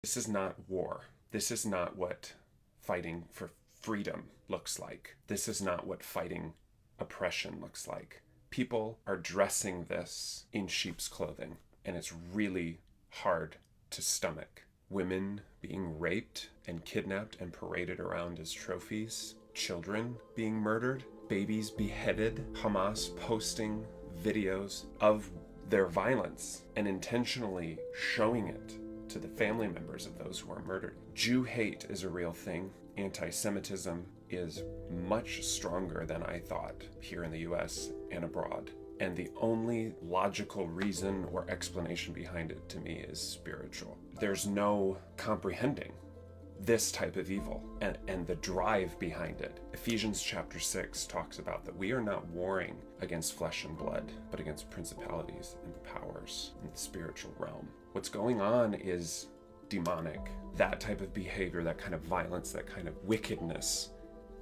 This is not war. This is not what fighting for freedom looks like. This is not what fighting oppression looks like. People are dressing this in sheep's clothing, and it's really hard to stomach. Women being raped and kidnapped and paraded around as trophies, children being murdered, babies beheaded, Hamas posting videos of their violence and intentionally showing it to the family members of those who are murdered. Jew hate is a real thing. Anti-Semitism is much stronger than I thought here in the US and abroad. And the only logical reason or explanation behind it to me is spiritual. There's no comprehending this type of evil and the drive behind it. Ephesians chapter 6 talks about that we are not warring against flesh and blood, but against principalities and powers in the spiritual realm. What's going on is demonic. That type of behavior, that kind of violence, that kind of wickedness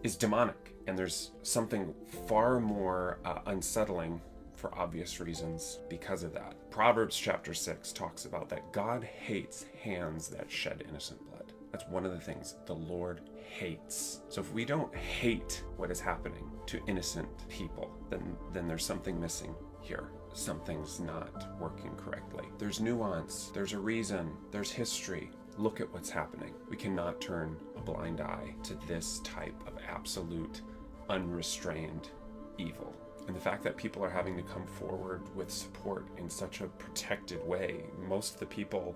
is demonic. And there's something far more unsettling for obvious reasons because of that. Proverbs chapter 6 talks about that God hates hands that shed innocent blood. That's one of the things the Lord hates. So if we don't hate what is happening to innocent people, then there's something missing here. Something's not working correctly. There's nuance, there's a reason, there's history. Look at what's happening. We cannot turn a blind eye to this type of absolute, unrestrained evil. And the fact that people are having to come forward with support in such a protected way. Most of the people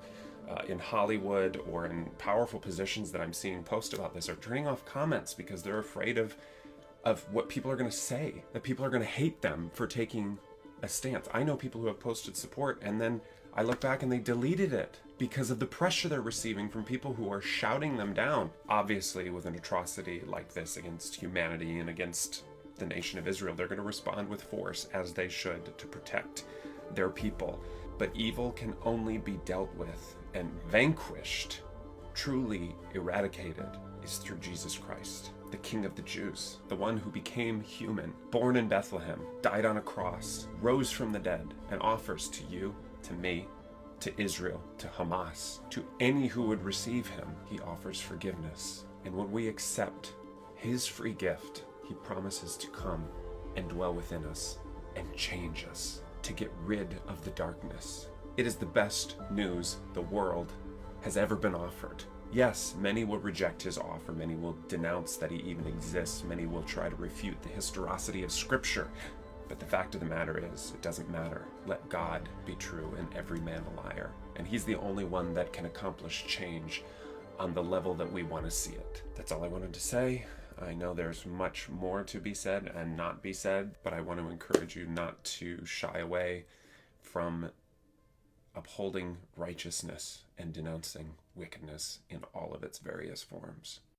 in Hollywood or in powerful positions that I'm seeing post about this are turning off comments because they're afraid of what people are going to say, that people are going to hate them for taking a stance. I know people who have posted support and then I look back and they deleted it because of the pressure they're receiving from people who are shouting them down. Obviously, with an atrocity like this against humanity and against the nation of Israel, they're going to respond with force, as they should, to protect their people. But evil can only be dealt with and vanquished, truly eradicated, is through Jesus Christ, the King of the Jews, the one who became human, born in Bethlehem, died on a cross, rose from the dead, and offers to you, to me, to Israel, to Hamas, to any who would receive him, he offers forgiveness. And when we accept his free gift, he promises to come and dwell within us and change us, to get rid of the darkness. It is the best news the world has ever been offered. Yes, many will reject his offer, many will denounce that he even exists, many will try to refute the historicity of Scripture. But the fact of the matter is, it doesn't matter. Let God be true and every man a liar. And he's the only one that can accomplish change on the level that we want to see it. That's all I wanted to say. I know there's much more to be said and not be said, but I want to encourage you not to shy away from upholding righteousness and denouncing wickedness in all of its various forms.